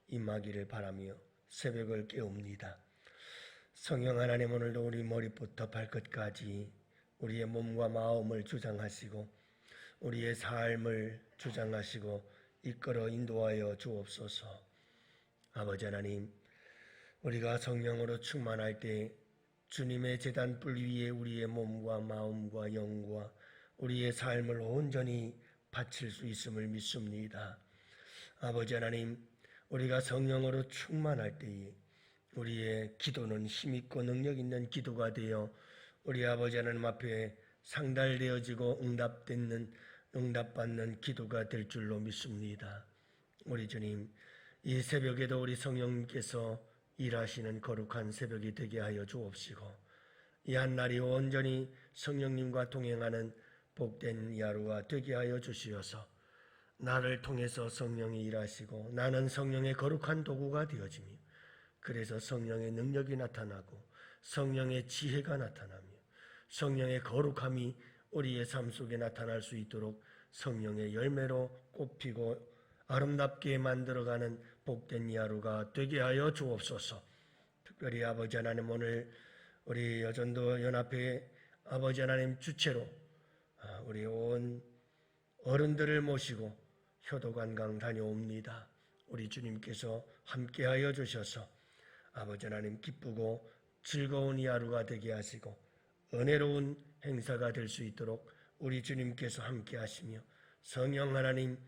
임하기를 바라며 새벽을 깨웁니다. 성령 하나님, 오늘도 우리 머리부터 발끝까지 우리의 몸과 마음을 주장하시고 우리의 삶을 주장하시고 이끌어 인도하여 주옵소서. 아버지 하나님, 우리가 성령으로 충만할 때 주님의 제단불 위에 우리의 몸과 마음과 영과 우리의 삶을 온전히 바칠 수 있음을 믿습니다. 아버지 하나님, 우리가 성령으로 충만할 때에 우리의 기도는 힘있고 능력 있는 기도가 되어 우리 아버지 하나님 앞에 상달되어지고 응답받는 기도가 될 줄로 믿습니다. 우리 주님, 이 새벽에도 우리 성령님께서 일하시는 거룩한 새벽이 되게 하여 주옵시고 이 한날이 온전히 성령님과 동행하는 복된 이 하루가 되게 하여 주시어서 나를 통해서 성령이 일하시고 나는 성령의 거룩한 도구가 되어지며 그래서 성령의 능력이 나타나고 성령의 지혜가 나타나며 성령의 거룩함이 우리의 삶 속에 나타날 수 있도록 성령의 열매로 꽃피고 아름답게 만들어가는 복된 이 하루가 되게 하여 주옵소서. 특별히 아버지 하나님, 오늘 우리 여전도 연합회 아버지 하나님 주체로 우리 온 어른들을 모시고 효도관광 다녀옵니다. 우리 주님께서 함께하여 주셔서 아버지 하나님 기쁘고 즐거운 이 하루가 되게 하시고 은혜로운 행사가 될 수 있도록 우리 주님께서 함께하시며 성령 하나님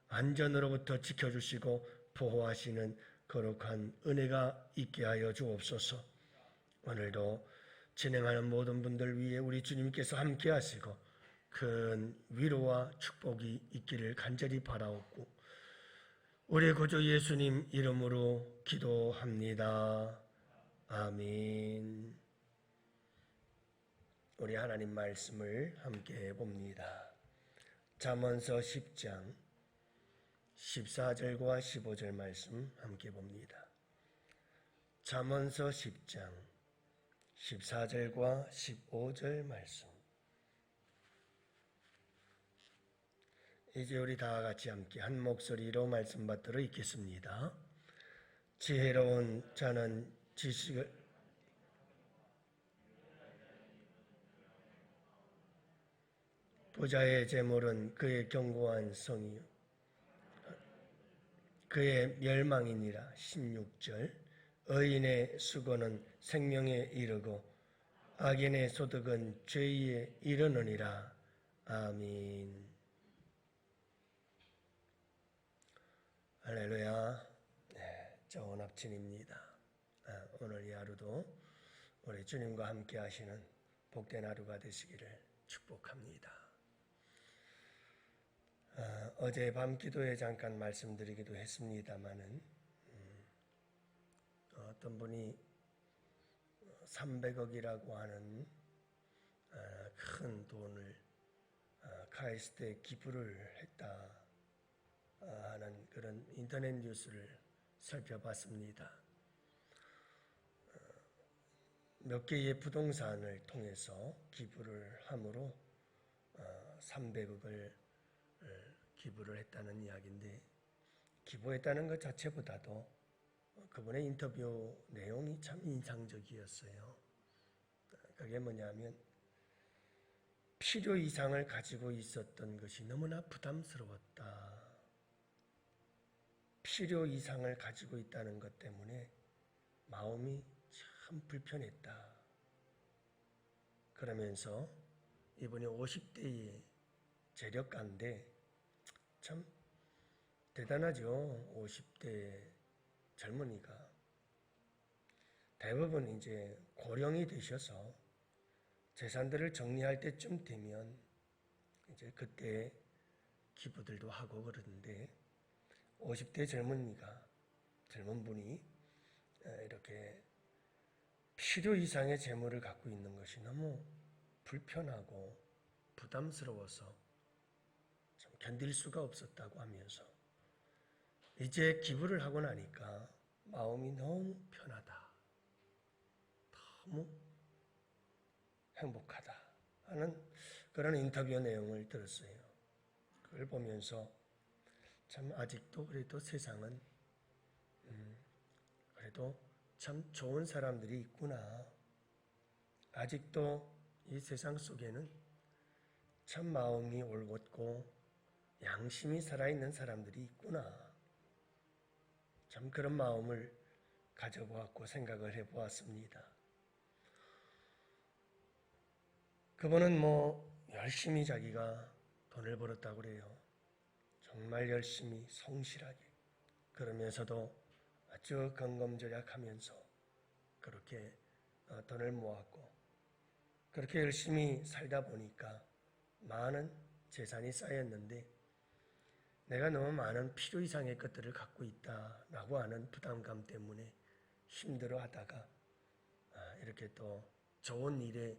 안전으로부터 지켜주시고 보호하시는 거룩한 은혜가 있게 하여 주옵소서. 오늘도 진행하는 모든 분들 위해 우리 주님께서 함께하시고 큰 위로와 축복이 있기를 간절히 바라옵고 우리 구주 예수님 이름으로 기도합니다. 아멘. 우리 하나님 말씀을 함께 봅니다. 잠언서 10장 14절과 15절 말씀 함께 봅니다. 잠언서 10장 14절과 15절 말씀. 이제 우리 다 같이 함께 한 목소리로 말씀 받들어 읽겠습니다. 지혜로운 자는 지식을 부자의 재물은 그의 견고한 성이요 그의 멸망이니라. 16절. 의인의 수고는 생명에 이르고 악인의 소득은 죄에 이르느니라. 아멘. 할렐루야. 네, 좋은 합친입니다. 오늘 이 하루도 우리 주님과 함께 하시는 복된 하루가 되시기를 축복합니다. 어제 밤 기도에 잠깐 말씀드리기도 했습니다마는 어떤 분이 300억이라고 하는 큰 돈을 카이스트에 기부를 했다 하는 그런 인터넷 뉴스를 살펴봤습니다. 몇 개의 부동산을 통해서 기부를 함으로 300억을 기부를 했다는 이야기인데, 기부했다는 것 자체보다도 그분의 인터뷰 내용이 참 인상적이었어요. 그게 뭐냐면 필요 이상을 가지고 있었던 것이 너무나 부담스러웠다. 필요 이상을 가지고 있다는 것 때문에 마음이 참 불편했다. 그러면서 이분이 50대의 재력가인데 참 대단하죠. 50대 젊은이가. 대부분 이제 고령이 되셔서 재산들을 정리할 때쯤 되면 이제 그때 기부들도 하고 그러는데 50대 젊은 분이 이렇게 필요 이상의 재물을 갖고 있는 것이 너무 불편하고 부담스러워서 좀 견딜 수가 없었다고 하면서 이제 기부를 하고 나니까 마음이 너무 편하다, 너무 행복하다 하는 그런 인터뷰 내용을 들었어요. 그걸 보면서 참 아직도 그래도 세상은 그래도 참 좋은 사람들이 있구나. 아직도 이 세상 속에는 참 마음이 올곧고 양심이 살아있는 사람들이 있구나. 참 그런 마음을 가져보았고 생각을 해보았습니다. 그분은 열심히 자기가 돈을 벌었다고 그래요. 정말 열심히 성실하게. 그러면서도 아주 건검절약하면서 그렇게 돈을 모았고 그렇게 열심히 살다 보니까 많은 재산이 쌓였는데 내가 너무 많은 필요 이상의 것들을 갖고 있다라고 하는 부담감 때문에 힘들어하다가 이렇게 또 좋은 일에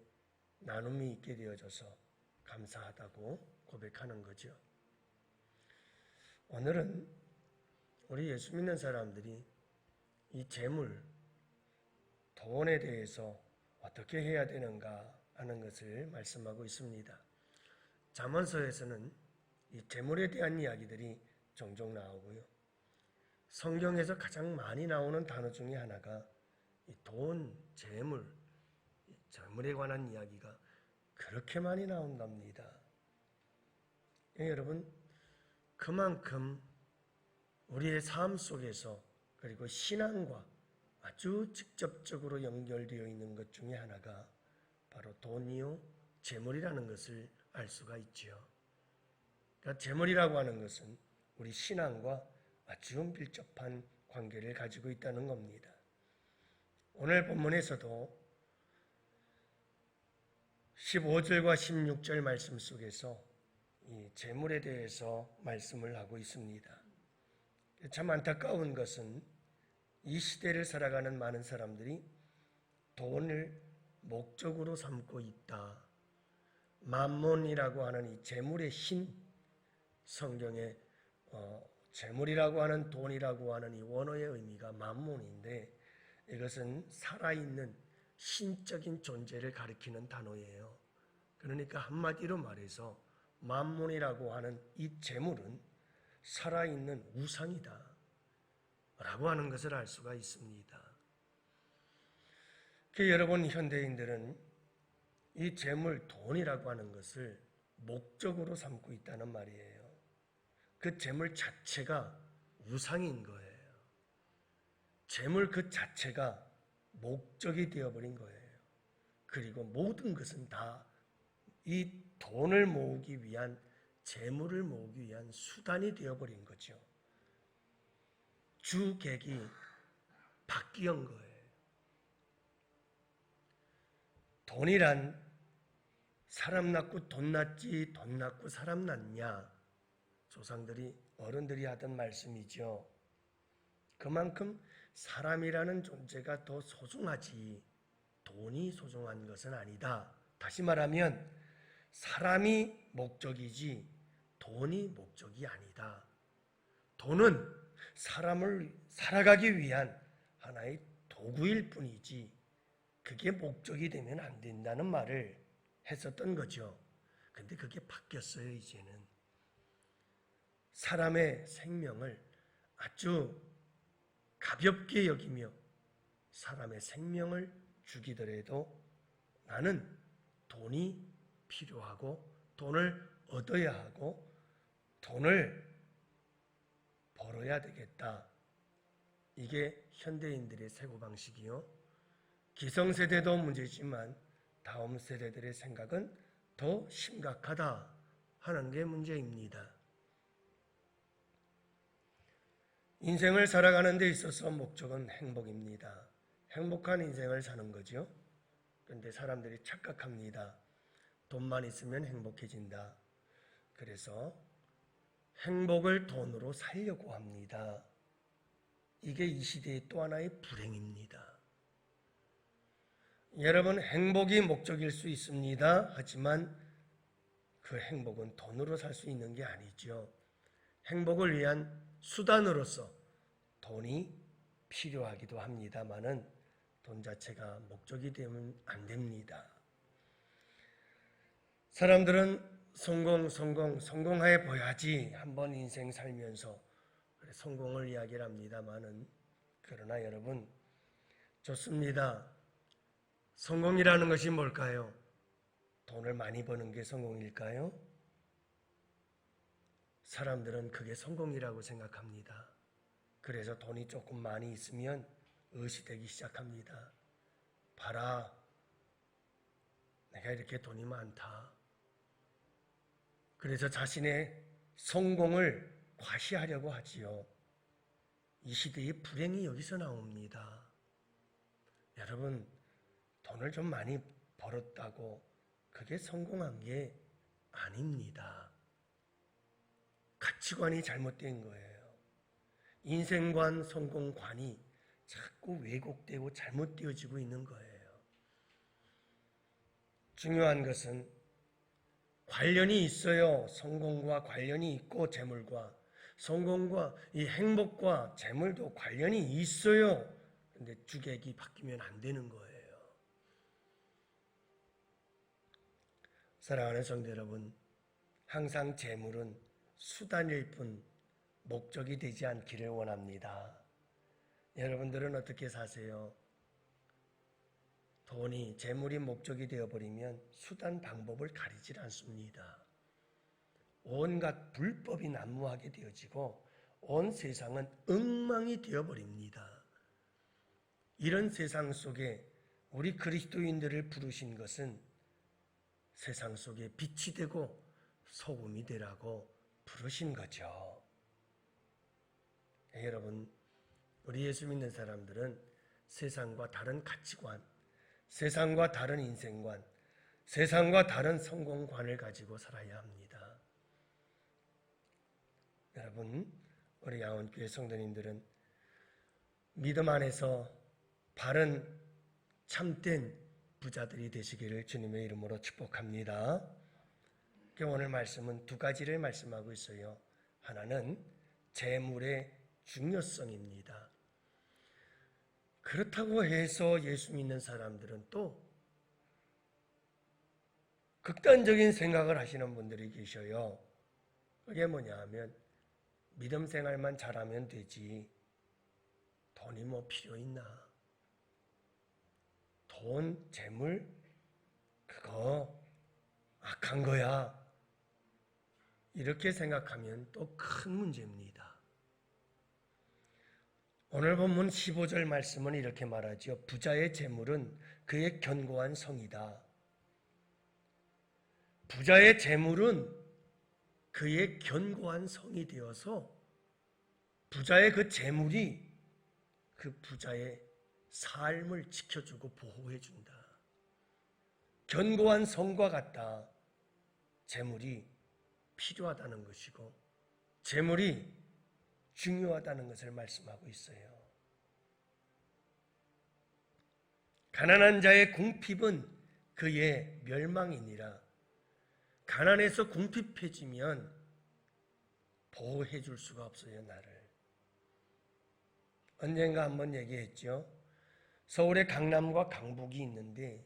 나눔이 있게 되어져서 감사하다고 고백하는 거죠. 오늘은 우리 예수 믿는 사람들이 이 재물, 돈에 대해서 어떻게 해야 되는가 하는 것을 말씀하고 있습니다. 잠언서에서는 이 재물에 대한 이야기들이 종종 나오고요. 성경에서 가장 많이 나오는 단어 중에 하나가 이 돈, 재물, 재물에 관한 이야기가 그렇게 많이 나온답니다. 여러분, 그만큼 우리의 삶 속에서 그리고 신앙과 아주 직접적으로 연결되어 있는 것 중에 하나가 바로 돈이요, 재물이라는 것을 알 수가 있지요. 그러니까 재물이라고 하는 것은 우리 신앙과 아주 밀접한 관계를 가지고 있다는 겁니다. 오늘 본문에서도 15절과 16절 말씀 속에서 이 재물에 대해서 말씀을 하고 있습니다. 참 안타까운 것은 이 시대를 살아가는 많은 사람들이 돈을 목적으로 삼고 있다. 맘몬이라고 하는 이 재물의 신, 성경에 재물이라고 하는 돈이라고 하는 이 원어의 의미가 맘몬인데 이것은 살아있는 신적인 존재를 가리키는 단어예요. 그러니까 한마디로 말해서 맘몬이라고 하는 이 재물은 살아있는 우상이다 라고 하는 것을 알 수가 있습니다. 여러분 현대인들은 이 재물, 돈이라고 하는 것을 목적으로 삼고 있다는 말이에요. 그 재물 자체가 우상인 거예요. 재물 그 자체가 목적이 되어버린 거예요. 그리고 모든 것은 다 이 돈을 모으기 위한, 재물을 모으기 위한 수단이 되어버린 거죠. 주객이 바뀌는 거예요. 돈이란 사람 낳고 돈 낳지 돈 낳고 사람 낳냐, 조상들이 어른들이 하던 말씀이죠. 그만큼 사람이라는 존재가 더 소중하지 돈이 소중한 것은 아니다. 다시 말하면 사람이 목적이지 돈이 목적이 아니다. 돈은 사람을 살아가기 위한 하나의 도구일 뿐이지 그게 목적이 되면 안 된다는 말을 했었던 거죠. 근데 그게 바뀌었어요. 이제는 사람의 생명을 아주 가볍게 여기며 사람의 생명을 죽이더라도 나는 돈이 필요하고 돈을 얻어야 하고 돈을 벌어야 되겠다. 이게 현대인들의 사고방식이요. 기성세대도 문제지만 다음 세대들의 생각은 더 심각하다 하는 게 문제입니다. 인생을 살아가는 데 있어서 목적은 행복입니다. 행복한 인생을 사는 거죠. 그런데 사람들이 착각합니다. 돈만 있으면 행복해진다. 그래서 행복을 돈으로 살려고 합니다. 이게 이 시대의 또 하나의 불행입니다. 여러분, 행복이 목적일 수 있습니다. 하지만 그 행복은 돈으로 살 수 있는 게 아니죠. 행복을 위한 수단으로서 돈이 필요하기도 합니다만은 돈 자체가 목적이 되면 안 됩니다. 사람들은 성공해 보야지 한번 인생 살면서 성공을 이야기를 합니다만은 그러나 여러분 좋습니다. 성공이라는 것이 뭘까요? 돈을 많이 버는 게 성공일까요? 사람들은 그게 성공이라고 생각합니다. 그래서 돈이 조금 많이 있으면 의시되기 시작합니다. 봐라, 내가 이렇게 돈이 많다. 그래서 자신의 성공을 과시하려고 하지요. 이 시대의 불행이 여기서 나옵니다. 여러분, 돈을 좀 많이 벌었다고 그게 성공한 게 아닙니다. 가치관이 잘못된 거예요. 인생관, 성공관이 자꾸 왜곡되고 잘못되어지고 있는 거예요. 중요한 것은 관련이 있어요. 성공과 관련이 있고 재물과. 성공과 이 행복과 재물도 관련이 있어요. 근데 주객이 바뀌면 안 되는 거예요. 사랑하는 성도 여러분, 항상 재물은 수단일 뿐 목적이 되지 않기를 원합니다. 여러분들은 어떻게 사세요? 돈이, 재물이 목적이 되어버리면 수단 방법을 가리질 않습니다. 온갖 불법이 난무하게 되어지고 온 세상은 엉망이 되어버립니다. 이런 세상 속에 우리 그리스도인들을 부르신 것은 세상 속에 빛이 되고 소금이 되라고 부르신 거죠. 여러분, 우리 예수 믿는 사람들은 세상과 다른 가치관, 세상과 다른 인생관, 세상과 다른 성공관을 가지고 살아야 합니다. 여러분, 우리 양원교회 성도님들은 믿음 안에서 바른 참된 부자들이 되시기를 주님의 이름으로 축복합니다. 오늘 말씀은 두 가지를 말씀하고 있어요. 하나는 재물의 중요성입니다. 그렇다고 해서 예수 믿는 사람들은 또 극단적인 생각을 하시는 분들이 계셔요. 그게 뭐냐 하면 믿음 생활만 잘하면 되지 돈이 뭐 필요 있나? 돈, 재물, 그거 악한 거야. 이렇게 생각하면 또 큰 문제입니다. 오늘 본문 15절 말씀은 이렇게 말하죠. 부자의 재물은 그의 견고한 성이다. 부자의 재물은 그의 견고한 성이 되어서 부자의 그 재물이 그 부자의 삶을 지켜주고 보호해준다. 견고한 성과 같다. 재물이 필요하다는 것이고 재물이 중요하다는 것을 말씀하고 있어요. 가난한 자의 궁핍은 그의 멸망이니라. 가난해서 궁핍해지면 보호해 줄 수가 없어요, 나를. 언젠가 한번 얘기했죠. 서울에 강남과 강북이 있는데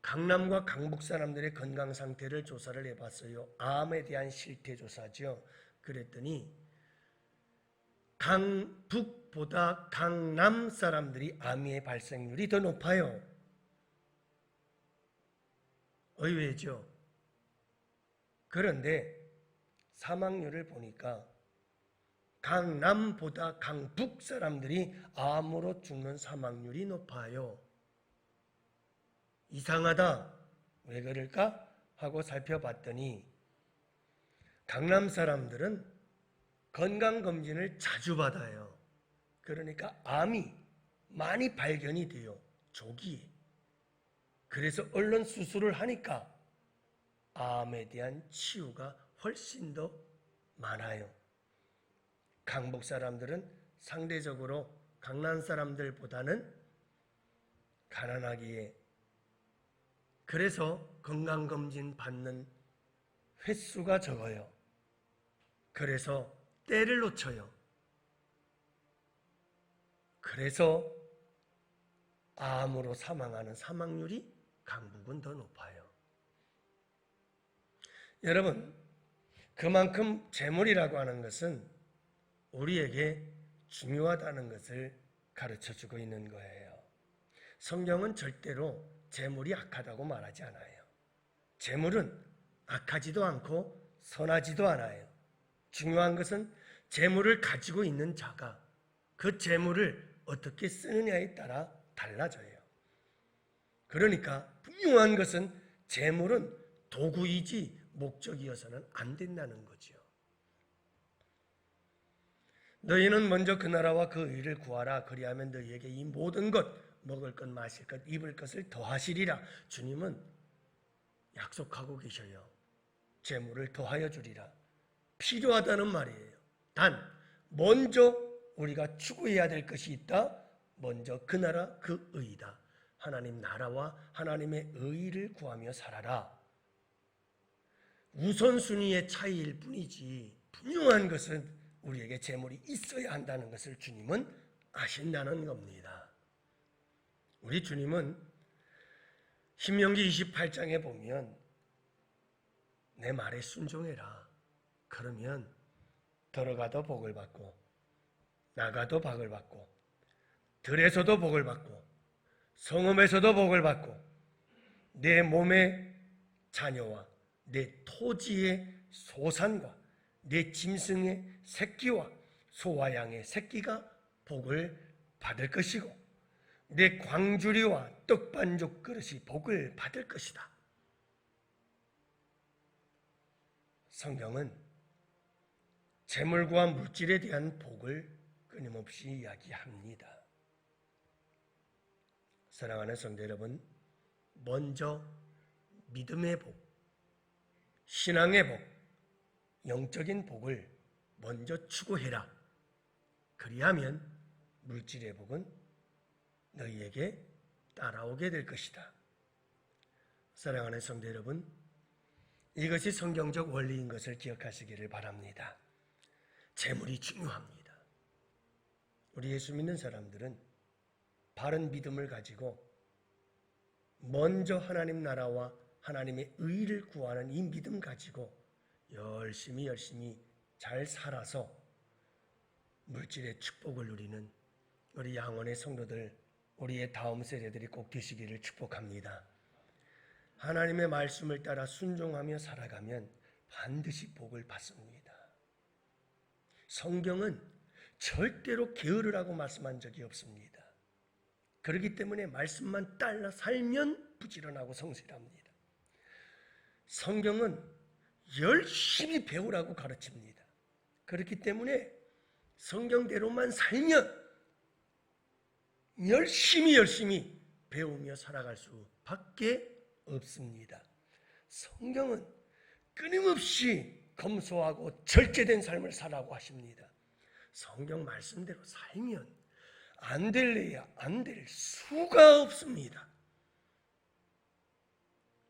강남과 강북 사람들의 건강 상태를 조사를 해봤어요. 암에 대한 실태 조사죠. 그랬더니 강북보다 강남 사람들이 암의 발생률이 더 높아요. 의외죠. 그런데 사망률을 보니까 강남보다 강북 사람들이 암으로 죽는 사망률이 높아요. 이상하다. 왜 그럴까? 하고 살펴봤더니 강남 사람들은 건강검진을 자주 받아요. 그러니까 암이 많이 발견이 돼요. 조기에. 그래서 얼른 수술을 하니까 암에 대한 치유가 훨씬 더 많아요. 강북 사람들은 상대적으로 강남 사람들보다는 가난하기에 그래서 건강검진 받는 횟수가 적어요. 그래서 때를 놓쳐요. 그래서 암으로 사망하는 사망률이 강북은 더 높아요. 여러분, 그만큼 재물이라고 하는 것은 우리에게 중요하다는 것을 가르쳐주고 있는 거예요. 성경은 절대로 재물이 악하다고 말하지 않아요. 재물은 악하지도 않고 선하지도 않아요. 중요한 것은 재물을 가지고 있는 자가 그 재물을 어떻게 쓰느냐에 따라 달라져요. 그러니까 분명한 것은 재물은 도구이지 목적이어서는 안 된다는 거죠. 너희는 먼저 그 나라와 그 의를 구하라. 그리하면 너희에게 이 모든 것, 먹을 것, 마실 것, 입을 것을 더하시리라. 주님은 약속하고 계셔요. 재물을 더하여 주리라. 필요하다는 말이에요. 단 먼저 우리가 추구해야 될 것이 있다. 먼저 그 나라 그 의다. 하나님 나라와 하나님의 의를 구하며 살아라. 우선순위의 차이일 뿐이지 분명한 것은 우리에게 재물이 있어야 한다는 것을 주님은 아신다는 겁니다. 우리 주님은 신명기 28장에 보면 내 말에 순종해라. 그러면 들어가도 복을 받고 나가도 복을 받고 들에서도 복을 받고 성읍에서도 복을 받고 내 몸의 자녀와 내 토지의 소산과 내 짐승의 새끼와 소와 양의 새끼가 복을 받을 것이고 내 광주리와 떡반죽 그릇이 복을 받을 것이다. 성경은 재물과 물질에 대한 복을 끊임없이 이야기합니다. 사랑하는 성도 여러분, 먼저 믿음의 복, 신앙의 복, 영적인 복을 먼저 추구해라. 그리하면 물질의 복은 너희에게 따라오게 될 것이다. 사랑하는 성도 여러분, 이것이 성경적 원리인 것을 기억하시기를 바랍니다. 재물이 중요합니다. 우리 예수 믿는 사람들은 바른 믿음을 가지고 먼저 하나님 나라와 하나님의 의를 구하는 이 믿음 가지고 열심히 잘 살아서 물질의 축복을 누리는 우리 양원의 성도들, 우리의 다음 세대들이 꼭 되시기를 축복합니다. 하나님의 말씀을 따라 순종하며 살아가면 반드시 복을 받습니다. 성경은 절대로 게으르라고 말씀한 적이 없습니다. 그렇기 때문에 말씀만 따라 살면 부지런하고 성실합니다. 성경은 열심히 배우라고 가르칩니다. 그렇기 때문에 성경대로만 살면 열심히 배우며 살아갈 수밖에 없습니다. 성경은 끊임없이 검소하고 절제된 삶을 살라고 하십니다. 성경 말씀대로 살면 안 될래야 안 될 수가 없습니다.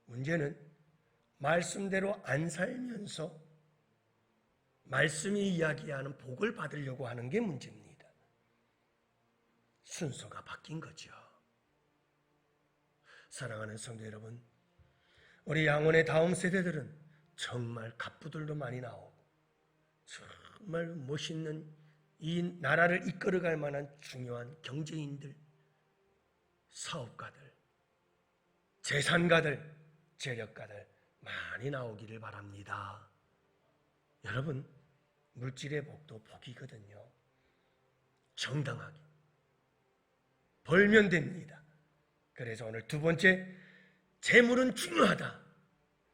문제는 말씀대로 안 살면서 말씀이 이야기하는 복을 받으려고 하는 게 문제입니다. 순서가 바뀐 거죠. 사랑하는 성도 여러분, 우리 양원의 다음 세대들은 정말 갑부들도 많이 나오고 정말 멋있는 이 나라를 이끌어갈 만한 중요한 경제인들, 사업가들, 재산가들, 재력가들 많이 나오기를 바랍니다. 여러분, 물질의 복도 복이거든요. 정당하게 벌면 됩니다. 그래서 오늘 두 번째, 재물은 중요하다.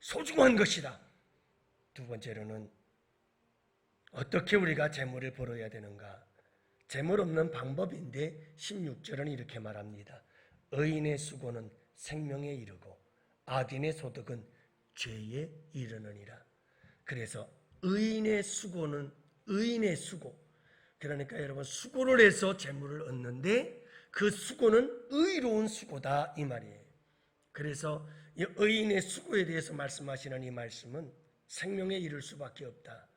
소중한 것이다. 두 번째로는 어떻게 우리가 재물을 벌어야 되는가? 재물 없는 방법인데 16절은 이렇게 말합니다. 의인의 수고는 생명에 이르고 악인의 소득은 죄에 이르느니라. 그래서 의인의 수고는 의인의 수고. 그러니까 여러분 수고를 해서 재물을 얻는데 그 수고는 의로운 수고다 이 말이에요. 그래서 이 의인의 수고에 대해서 말씀하시는 이 말씀은 생명에 이를 수밖에 없다.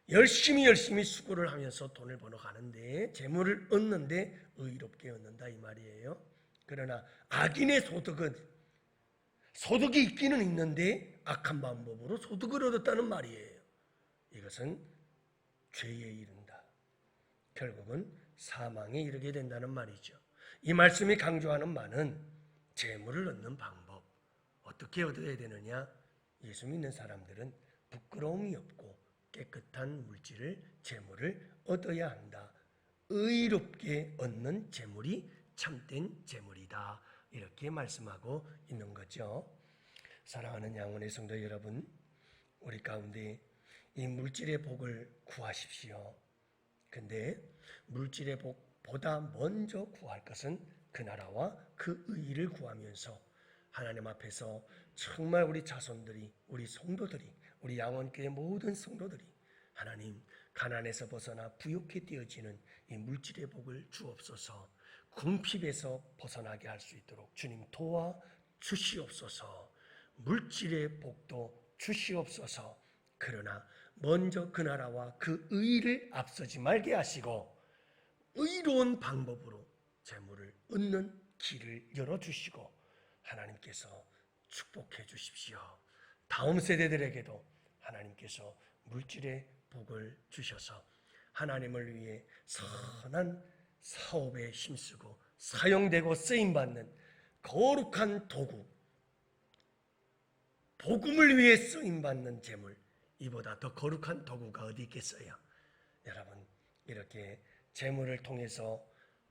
열심히 수고를 하면서 돈을 벌어가는데 재물을 얻는데 의롭게 얻는다 이 말이에요. 그러나 악인의 소득은 소득이 있기는 있는데 악한 방법으로 소득을 얻었다는 말이에요. 이것은 죄에 이른다. 결국은 사망에 이르게 된다는 말이죠. 이 말씀이 강조하는 바는 재물을 얻는 방법, 어떻게 얻어야 되느냐? 예수 믿는 사람들은 부끄러움이 없고 깨끗한 물질을, 재물을 얻어야 한다. 의롭게 얻는 재물이 참된 재물이다. 이렇게 말씀하고 있는 거죠. 사랑하는 양원의 성도 여러분, 우리 가운데 이 물질의 복을 구하십시오. 근데 물질의 복보다 먼저 구할 것은 그 나라와 그 의를 구하면서 하나님 앞에서 정말 우리 자손들이, 우리 성도들이, 우리 양원교회 모든 성도들이 하나님, 가난에서 벗어나 부욕해 띄어지는 이 물질의 복을 주옵소서, 궁핍에서 벗어나게 할 수 있도록 주님 도와 주시옵소서. 물질의 복도 주시옵소서. 그러나 먼저 그 나라와 그 의를 앞서지 말게 하시고 의로운 방법으로 재물을 얻는 길을 열어주시고 하나님께서 축복해 주십시오. 다음 세대들에게도 하나님께서 물질의 복을 주셔서 하나님을 위해 선한 사업에 힘쓰고 사용되고 쓰임받는 거룩한 도구, 복음을 위해 쓰임받는 재물, 이보다 더 거룩한 도구가 어디 있겠어요? 여러분, 이렇게 재물을 통해서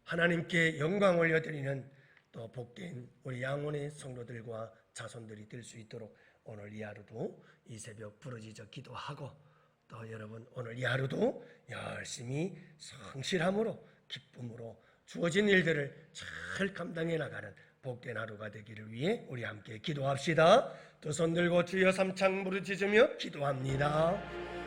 하나님께 영광 올려드리는 또 복된 우리 양원의 성도들과 자손들이 될 수 있도록 오늘 이 하루도 이 새벽 부르짖어 기도하고 또 여러분 오늘 이 하루도 열심히 성실함으로 기쁨으로 주어진 일들을 잘 감당해 나가는 복된 하루가 되기를 위해 우리 함께 기도합시다. 두 손 들고 주여 삼창 부르짖으며 기도합니다.